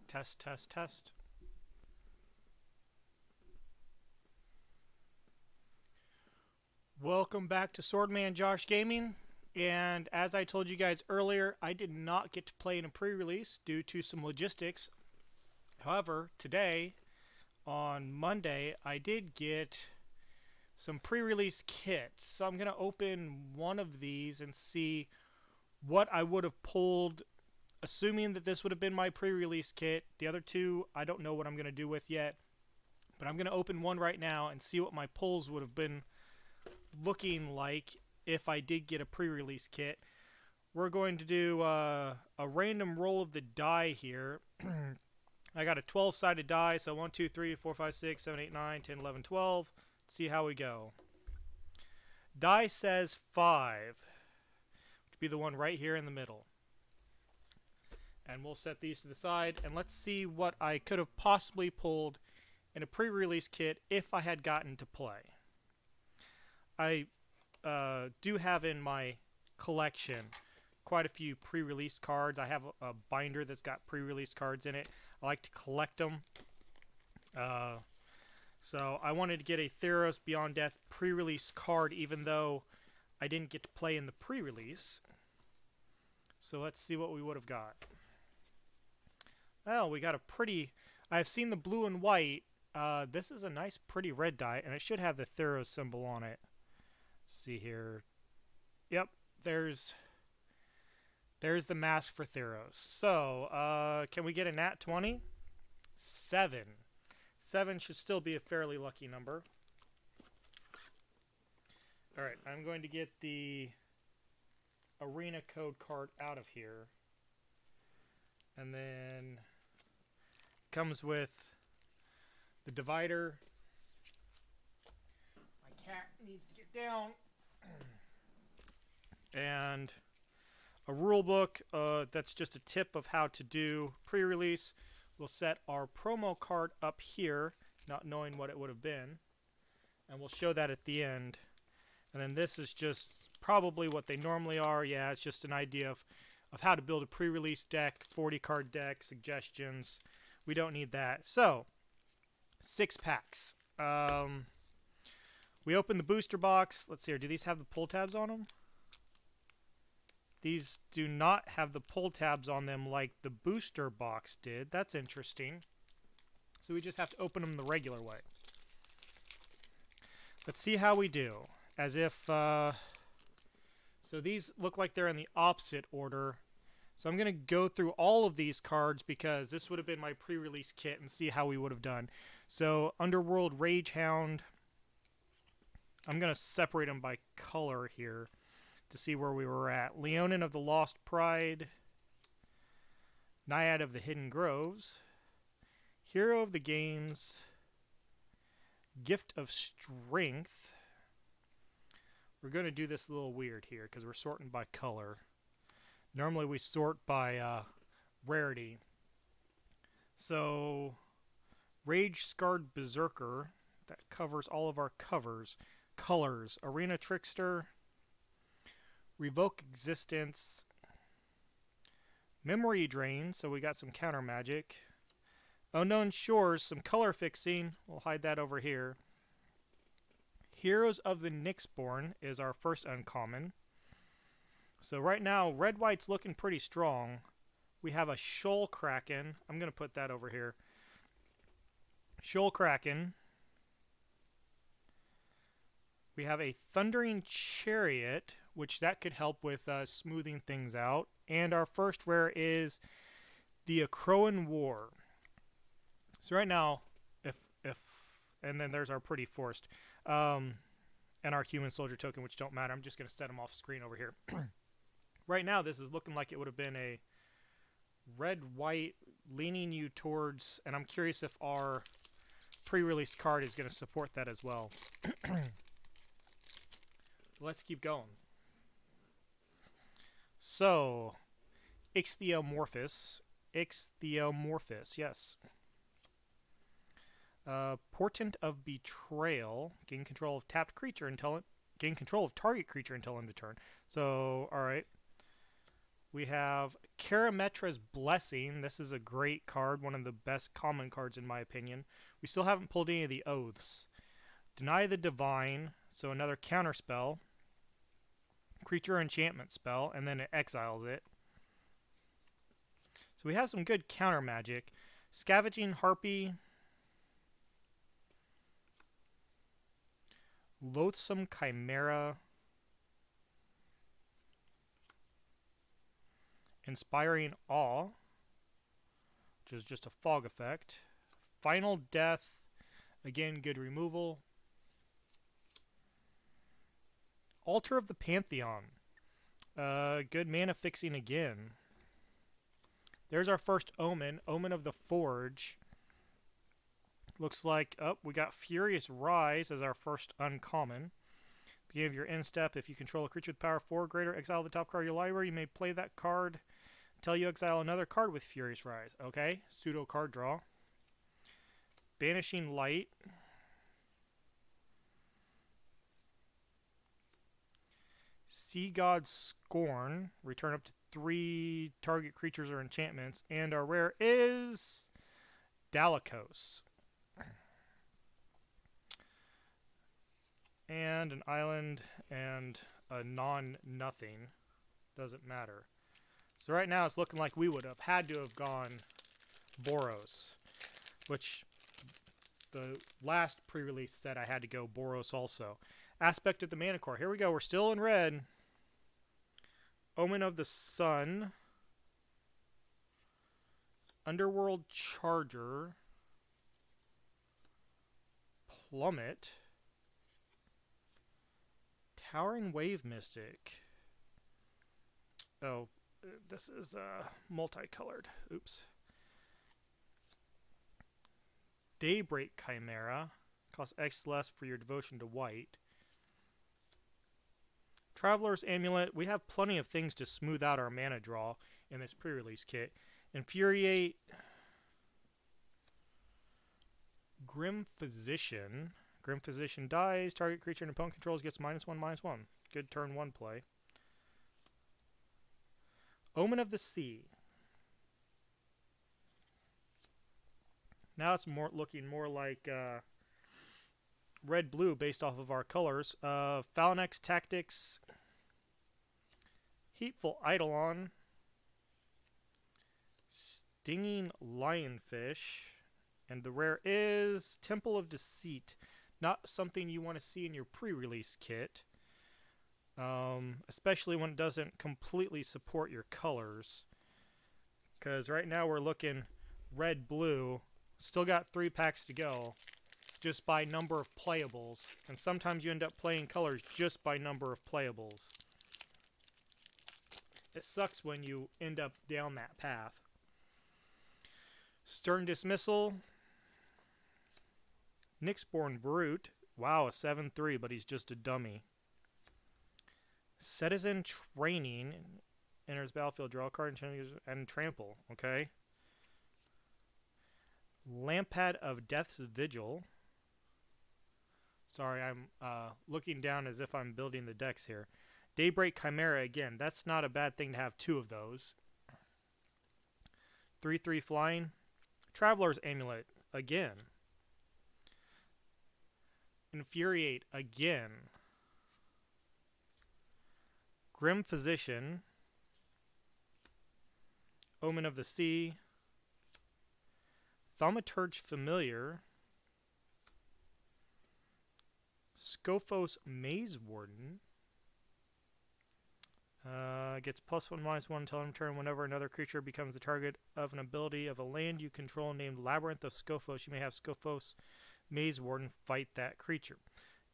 Test, test, test. Welcome back to Swordman Josh Gaming. And as I told you guys earlier, I did not get to play in a pre-release due to some logistics. However, today, on Monday, I did get some pre-release kits. So I'm going to open one of these and see what I would have pulled, assuming that this would have been my pre-release kit. The other two, I don't know what I'm going to do with yet. But I'm going to open one right now and see what my pulls would have been looking like if I did get a pre-release kit. We're going to do a random roll of the die here. I got a 12-sided die, so 1, 2, 3, 4, 5, 6, 7, 8, 9, 10, 11, 12. Let's see how we go. Die says 5, which would be the one right here in the middle. And we'll set these to the side, and let's see what I could have possibly pulled in a pre-release kit if I had gotten to play. I do have in my collection quite a few pre-release cards. I have a binder that's got pre-release cards in it. I like to collect them. So I wanted to get a Theros Beyond Death pre-release card even though I didn't get to play in the pre-release. So let's see what we would have got. Well, we got a pretty... I've seen the blue and white. This is a nice pretty red die, and it should have the Theros symbol on it. Let's see here. Yep, there's the mask for Theros. So, can we get a nat 20? 7. 7 should still be a fairly lucky number. Alright, I'm going to get the arena code card out of here. And then comes with the divider. My cat needs to get down. And a rule book that's just a tip of how to do pre-release. We'll set our promo card up here, not knowing what it would have been. And we'll show that at the end. And then this is just probably what they normally are. Yeah, it's just an idea of how to build a pre-release deck, 40-card deck, suggestions. We don't need that. So, 6 packs. We open the booster box. Let's see here. Do these have the pull tabs on them? These do not have the pull tabs on them like the booster box did. That's interesting. So we just have to open them the regular way. Let's see how we do. As if... so these look like they're in the opposite order. So I'm going to go through all of these cards because this would have been my pre-release kit and see how we would have done. So Underworld Ragehound. I'm going to separate them by color here to see where we were at. Leonin of the Lost Pride. Naiad of the Hidden Groves. Hero of the Games. Gift of Strength. We're going to do this a little weird here because we're sorting by color. Normally we sort by rarity. So, Rage Scarred Berserker. That covers all of our colors. Arena Trickster. Revoke Existence. Memory Drain, so we got some counter magic. Unknown Shores, some color fixing. We'll hide that over here. Heroes of the Nyxborn is our first uncommon. So right now, red-white's looking pretty strong. We have a Shoal Kraken. I'm going to put that over here. Shoal Kraken. We have a Thundering Chariot, which that could help with smoothing things out. And our first rare is the Acroan War. So right now, and then there's our Pretty Forced. And our Human Soldier token, which don't matter. I'm just going to set them off screen over here. Right now, this is looking like it would have been a red-white leaning you towards, and I'm curious if our pre-release card is going to support that as well. Let's keep going. So, Ichthyomorphous, yes. Portent of Betrayal. Gain control of tapped creature until gain control of target creature until end of turn. So, alright. We have Karametra's Blessing. This is a great card, one of the best common cards in my opinion. We still haven't pulled any of the Oaths. Deny the Divine, so another counter spell. Creature enchantment spell, and then it exiles it. So we have some good counter magic. Scavenging Harpy. Loathsome Chimera. Inspiring Awe, which is just a fog effect. Final Death, again, good removal. Altar of the Pantheon, good mana fixing again. There's our first Omen, Omen of the Forge. Looks like, we got Furious Rise as our first uncommon. Beginning of your end step, if you control a creature with power 4 or greater, exile the top card of your library. You may play that card until you exile another card with Furious Rise. Okay, pseudo card draw. Banishing Light. Sea God Scorn. Return up to 3 target creatures or enchantments. And our rare is Dalakos. And an island and a non-nothing. Doesn't matter. So right now it's looking like we would have had to have gone Boros, which the last pre-release said I had to go Boros also. Aspect of the Mana Core. Here we go. We're still in red. Omen of the Sun. Underworld Charger. Plummet. Towering Wave Mystic. Oh, this is multicolored. Oops. Daybreak Chimera. Costs X less for your devotion to white. Traveler's Amulet. We have plenty of things to smooth out our mana draw in this pre-release kit. Infuriate. Grim Physician. Grim Physician dies. Target creature and opponent controls gets -1/-1. Good turn 1 play. Omen of the Sea. Now it's looking more like red-blue based off of our colors. Phalanx Tactics. Heatful Eidolon. Stinging Lionfish. And the rare is Temple of Deceit. Not something you want to see in your pre-release kit. Especially when it doesn't completely support your colors. Because right now we're looking red-blue. Still got 3 packs to go. Just by number of playables. And sometimes you end up playing colors just by number of playables. It sucks when you end up down that path. Stern Dismissal. Nyxborn Brute. Wow, a 7/3, but he's just a dummy. Citizen Training. Enters battlefield, draw a card, and trample. Okay. Lampad of Death's Vigil. Sorry, I'm looking down as if I'm building the decks here. Daybreak Chimera again. That's not a bad thing to have 2 of those. 3/3 flying. Traveler's Amulet again. Infuriate again. Grim Physician. Omen of the Sea. Thaumaturge Familiar. Scophos Maze Warden. Gets +1/-1 until end turn. Whenever another creature becomes the target of an ability of a land you control named Labyrinth of Scophos, you may have Scophos Maze Warden fight that creature.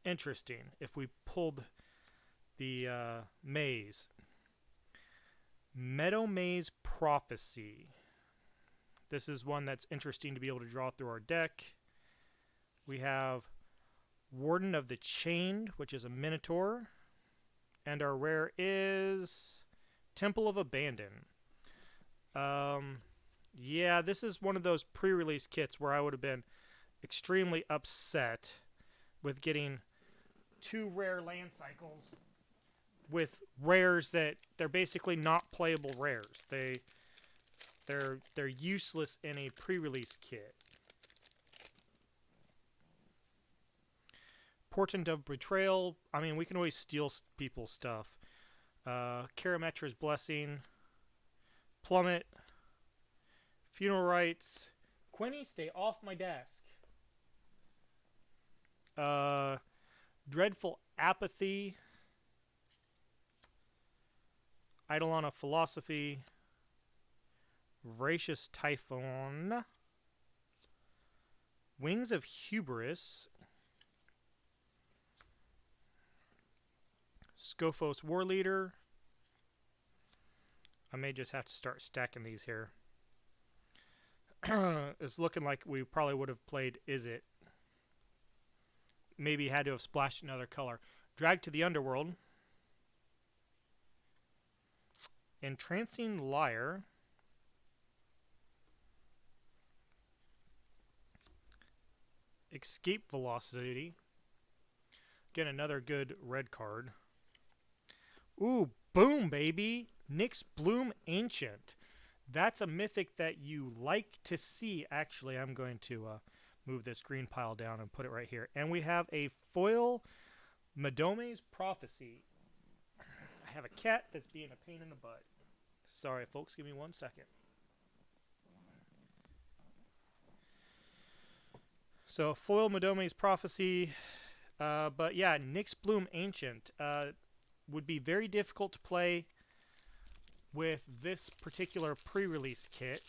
Interesting. If we pulled the maze. Meadow Maze Prophecy. This is one that's interesting to be able to draw through our deck. We have Warden of the Chained, which is a Minotaur. And our rare is Temple of Abandon. Yeah, this is one of those pre-release kits where I would have been extremely upset with getting 2 rare land cycles with rares that they're basically not playable rares. They're useless in a pre-release kit. Portent of Betrayal. I mean, we can always steal people's stuff. Karametra's Blessing. Plummet. Funeral Rites. Quinny, stay off my desk. Dreadful Apathy. Eidolon of Philosophy. Voracious Typhon. Wings of Hubris. Scophos War Leader. I may just have to start stacking these here. It's looking like we probably would have played Is It. Maybe had to have splashed another color. Drag to the Underworld. Entrancing Liar. Escape Velocity. Again, another good red card. Ooh, boom, baby! Nyx Bloom Ancient. That's a mythic that you like to see. Actually, I'm going to move this green pile down and put it right here. And we have a foil Madome's Prophecy. I have a cat that's being a pain in the butt. Sorry, folks. Give me 1 second. So, foil Madome's Prophecy. But yeah, Nyx Bloom Ancient would be very difficult to play with this particular pre-release kit,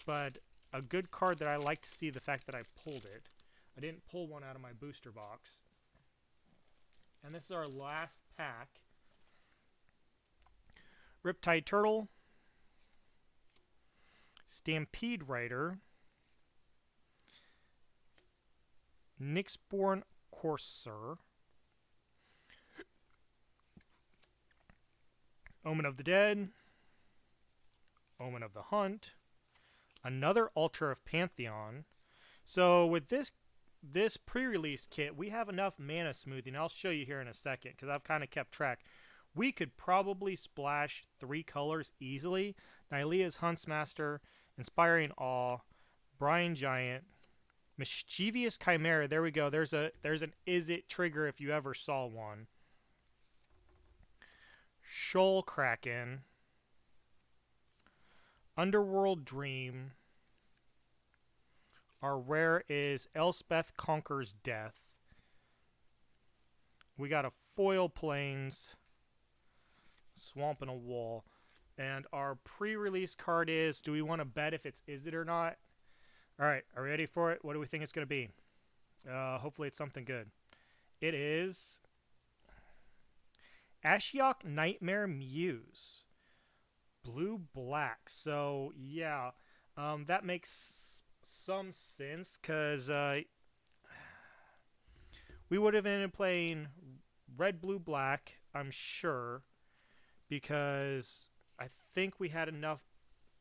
but a good card that I like to see the fact that I pulled it. I didn't pull one out of my booster box. And this is our last pack. Riptide Turtle. Stampede Rider. Nyxborn Courser. Omen of the Dead. Omen of the Hunt. Another Altar of Pantheon. So with this pre-release kit, we have enough mana smoothing. I'll show you here in a second because I've kind of kept track. We could probably splash 3 colors easily. Nylea's Huntsmaster, Inspiring Awe, Brian Giant, Mischievous Chimera. There we go. There's an Is It trigger if you ever saw one. Shoal Kraken, Underworld Dream. Our rare is Elspeth Conquers Death. We got a foil Plains, Swamp and a Wall. And our pre-release card is, do we want to bet if it's Is It or not? Alright, are we ready for it? What do we think it's going to be? Hopefully it's something good. It is Ashiok Nightmare Muse. Blue-black. So, yeah. That makes some sense, because we would have ended up playing red, blue, black, I'm sure, because I think we had enough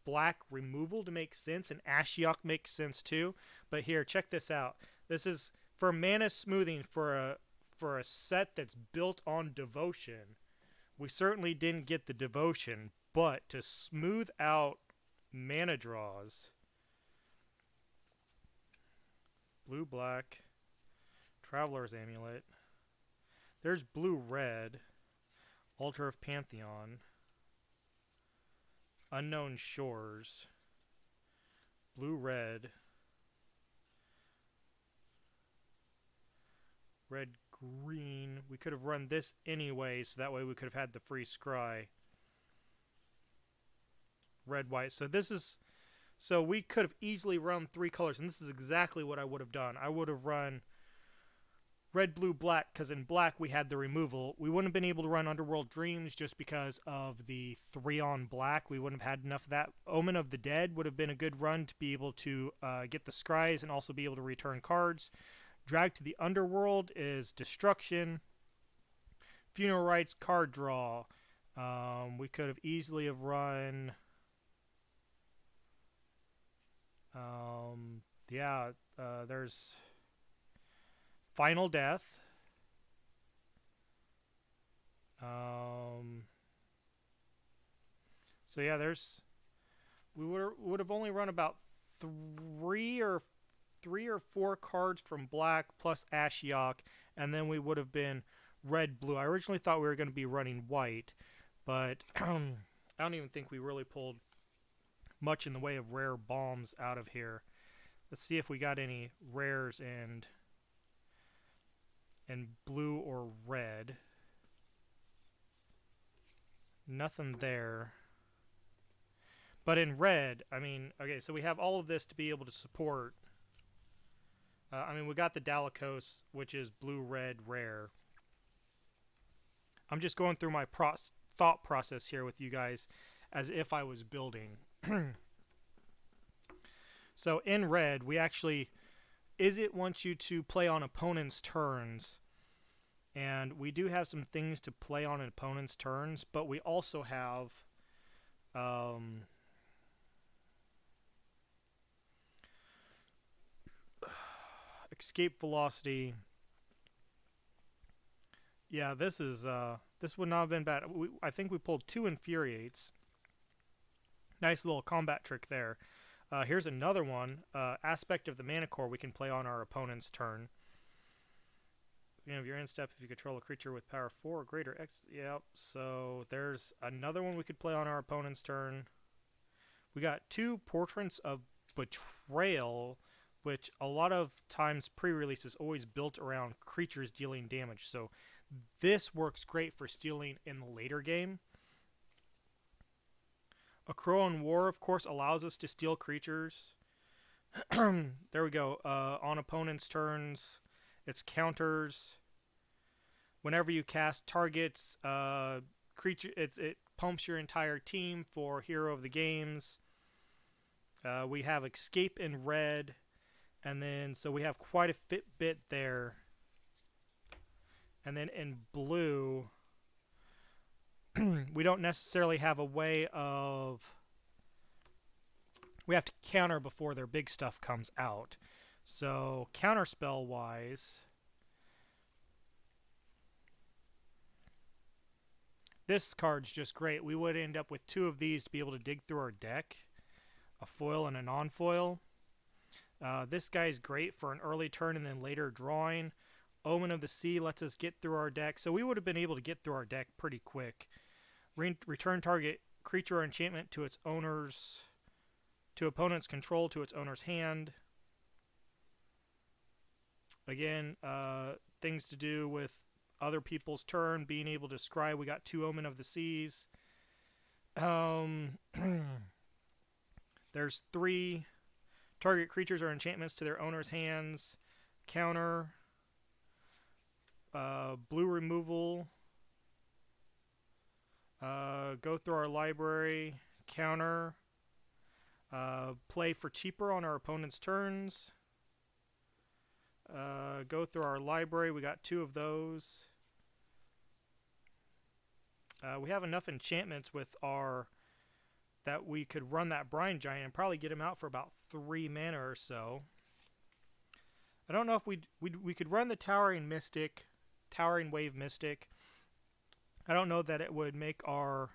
black removal to make sense, and Ashiok makes sense too. But here, check this out. This is for mana smoothing for a set that's built on devotion. We certainly didn't get the devotion, but to smooth out mana draws, blue black, Traveler's Amulet, there's blue red, Altar of Pantheon, Unknown Shores, blue red, red green. We could have run this anyway, so that way we could have had the free scry. Red white. So we could have easily run 3 colors, and this is exactly what I would have done. I would have run red, blue, black, because in black we had the removal. We wouldn't have been able to run Underworld Dreams just because of the 3 on black. We wouldn't have had enough of that. Omen of the Dead would have been a good run to be able to get the scries and also be able to return cards. Drag to the Underworld is Destruction. Funeral Rites, card draw. We could have easily have run... there's Final Death. So yeah, we would have only run about three or three or four cards from black plus Ashiok, and then we would have been red blue. I originally thought we were going to be running white, but I don't even think we really pulled much in the way of rare bombs out of here. Let's see if we got any rares in blue or red. Nothing there. But in red, I mean, okay, so we have all of this to be able to support. I mean, we got the Dalichos, which is blue-red rare. I'm just going through my thought process here with you guys as if I was building. So in red, we actually... Izzet wants you to play on opponent's turns. And we do have some things to play on an opponent's turns, but we also have... escape velocity. Yeah, this would not have been bad. I think we pulled 2 infuriates. Nice little combat trick there. Here's another one. Aspect of the mana core we can play on our opponent's turn. You know, if you're in step, if you control a creature with power 4 or greater X. Yep. So there's another one we could play on our opponent's turn. We got 2 Portraits of Betrayal, which a lot of times pre-release is always built around creatures dealing damage. So this works great for stealing in the later game. A Crow in War, of course, allows us to steal creatures. There we go. On opponent's turns, it's counters. Whenever you cast targets, creature, it pumps your entire team for Hero of the Games. We have Escape in red. And then, so we have quite a bit there. And then in blue, we don't necessarily have a way of... We have to counter before their big stuff comes out. So, counterspell-wise, this card's just great. We would end up with 2 of these to be able to dig through our deck. A foil and a non-foil. This guy's great for an early turn and then later drawing. Omen of the Sea lets us get through our deck. So we would have been able to get through our deck pretty quick. Return target creature or enchantment to its owner's... to opponent's control to its owner's hand. Again, things to do with other people's turn, being able to scry. We got 2 Omen of the Seas. There's 3... Target creatures or enchantments to their owner's hands. Counter. Blue removal. Go through our library. Counter. Play for cheaper on our opponent's turns. Go through our library. We got 2 of those. We have enough enchantments with our... that we could run that Brine Giant and probably get him out for about 3 mana or so. I don't know if we could run the Towering Wave Mystic. I don't know that it would make our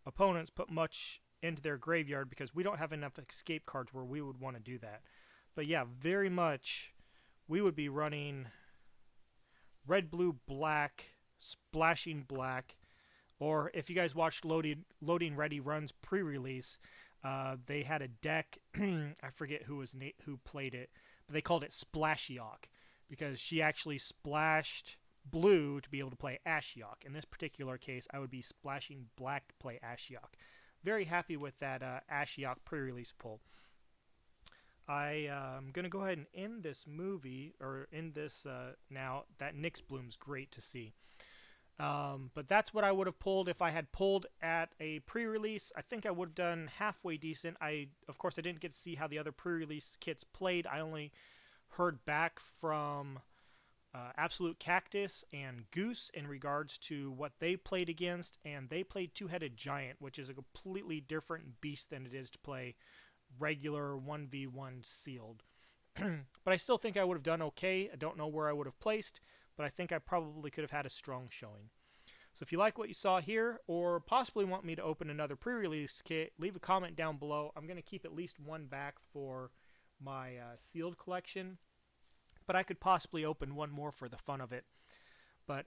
opponents put much into their graveyard because we don't have enough escape cards where we would want to do that. But yeah, very much we would be running red, blue, black, splashing black. Or if you guys watched Loading Ready Run's pre-release, they had a deck. I forget who played it, but they called it Splashiok because she actually splashed blue to be able to play Ashiok. In this particular case, I would be splashing black to play Ashiok. Very happy with that Ashiok pre-release pull. I am going to go ahead and end this movie, or end this now. That Nyx Bloom's great to see. But that's what I would have pulled if I had pulled at a pre-release. I think I would have done halfway decent. Of course, I didn't get to see how the other pre-release kits played. I only heard back from Absolute Cactus and Goose in regards to what they played against, and they played Two-Headed Giant, which is a completely different beast than it is to play regular 1v1 sealed. But I still think I would have done okay. I don't know where I would have placed, but I think I probably could have had a strong showing. So if you like what you saw here, or possibly want me to open another pre-release kit, leave a comment down below. I'm going to keep at least one back for my sealed collection, but I could possibly open one more for the fun of it. But